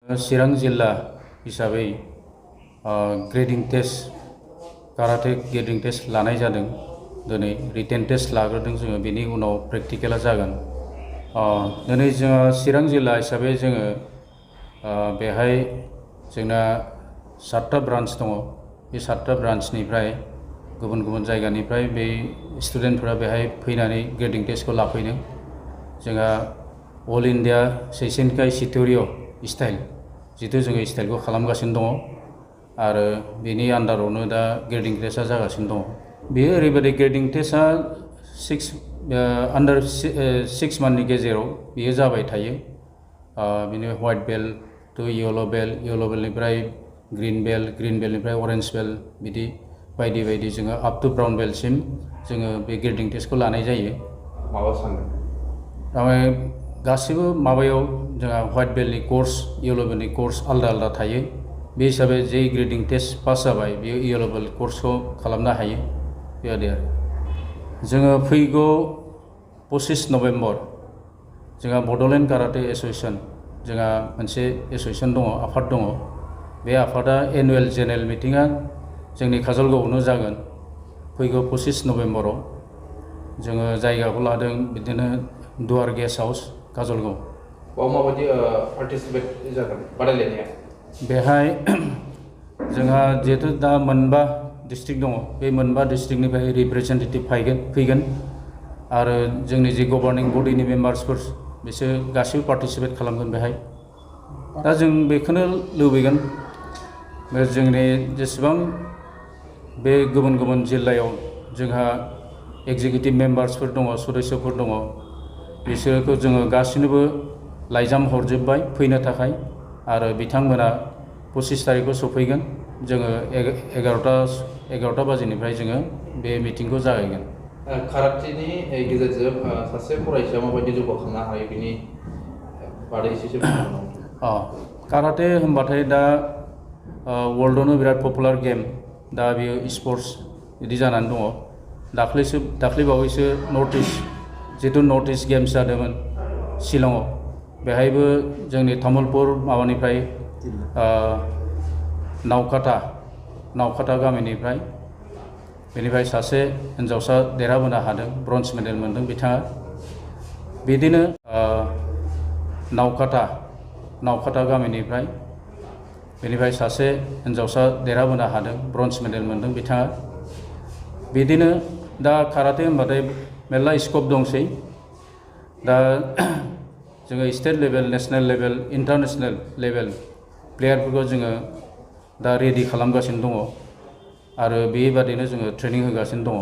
चिरां जिल्ला हिसाबै grading test karate grading test लानाय जादों। दिनै रिटेन टेस्ट लाग्रोदों जोङो, बेनि उनाव प्रेक्टिकेला जागोन। दिनै जोङो चिरां जिल्ला हिसाबै जोङो बेहाय जोंना 7टा ब्रान्च दङ। बे 7टा ब्रान्चनिफ्राय गुबुन गुबुन जायगानिफ्राय बे स्टुडेन्टफोरा बेहाय फैनानै ग्रेडिं टेस्टखौ लाफैदों। जोंहा अल इन्डिया सैसेनकाय सिटरिय' स्टाइल जितु जोङो स्टाइलखौ खालामगासिनो दङ आरो बेनि आन्दारावनो दा ग्रेडिं टेस्टआ जागासिनो दङ। बेयो ओरैबायदि ग्रेडिं टेस्टआ आन्डार 6 मान्थनि गेजेराव बेयो जाबाय थायो। बिनि white belt to yellow' belt, yellow' बेल्टनिफ्राय ग्रीन बेल्टनिफ्राय अरेन्ज बेल्ट, बिदि बायदि बायदि जोङो आप टु ब्राउन बेल्टसिम जोङो बे ग्रेडिं टेस्टखौ लानाय जायो। माबा सानदों थारमाने गासिबो माबायाव जोंहा व्हाइट बेल्टनि कोर्स, येल' बेल्टनि कोर्स आलदा आलदा थायो। बे हिसाबै जे ग्रेडिं टेस्ट पास जाबाय बेयो येल' बेल्ट कोर्सखौ खालामनो हायो। बेबायदि आरो जोङो फैगौ 25 नभेम्बर जोंहा बड'लेण्ड काराटे एस'सियेसन, जोंहा मोनसे एस'सियेसन दङ, आफाद दङ। बे आफादा एनुवेल जेनेरेल मिटिङा जोंनि काजलगावआवनो जागोन फैगौ 25 नभेम्बराव। जोङो जायगाखौ लादों बिदिनो दुवार गेस्ट हाउस, काजलगाव। बाव माबायदि पार्टिसिपेट जागोन बादायलायनाया? बेहाय जोंहा जिहेतु दा मोनबा डिस्ट्रिक्ट दङ, बे मोनबा डिस्ट्रिक्टनिफ्राय रिप्रेजेन्टेटिभ फैगोन आरो जोंनि जे गभर्निं बडिनि मेम्बार्सफोर बिसोर गासैबो पार्टिसिपेट खालामगोन बेहाय। दा जों बेखौनो लुबैगोन जोंनि जेसेबां बे गुबुन गुबुन जिल्लायाव जोंहा एक्जिकिउटिभ मेम्बार्सफोर दङ, सदस्यफोर दङ, बिसोरखौ जोङो गासिनोबो लाइजाम हरजोब्बाय फैनो थाखाय आरो बिथांमोना 25 तारिखआव सफैगोन। जोङो 11टा बाजिनिफ्राय जोङो बे मिटिंखौ जागायगोन। काराटेनि गेजेरजों सासे फरायसाया माबायदि जौगाखांनो हायो बिनि बादै एसेसो बुंनो। काराटे होनबाथाय दा वर्ल्डआवनो बिराद पपुलार गेम, दा बेयो स्पर्ट्स बिदि जानानै दङ। दाख्लैबावैसो जितु नर्थ इस्ट गेम्स जादोंमोन शिलंआव, बेहायबो जोंनि तामुलपुर माबानिफ्राय नावकाटा गामिनिफ्राय बेनिफ्राय सासे हिन्जावसा देरहाबोनो हादों, ब्रन्ज मेडेल मोनदों बिथाङा। बिदिनो नावकाटा गामिनिफ्राय बेनिफ्राय सासे हिन्जावसा देरहाबोनो हादों, ब्रन्ज मेडेल मोनदों बिथाङा। बिदिनो दा काराटे होनबाथाय मेरला स्कप दंसै। दा जोङो state level, national level, international level प्लेयारफोरखौ जोङो दा रेडि खालामगासिनो दङ आरो बेबादिनो जोङो ट्रेनिं होगासिनो दङ।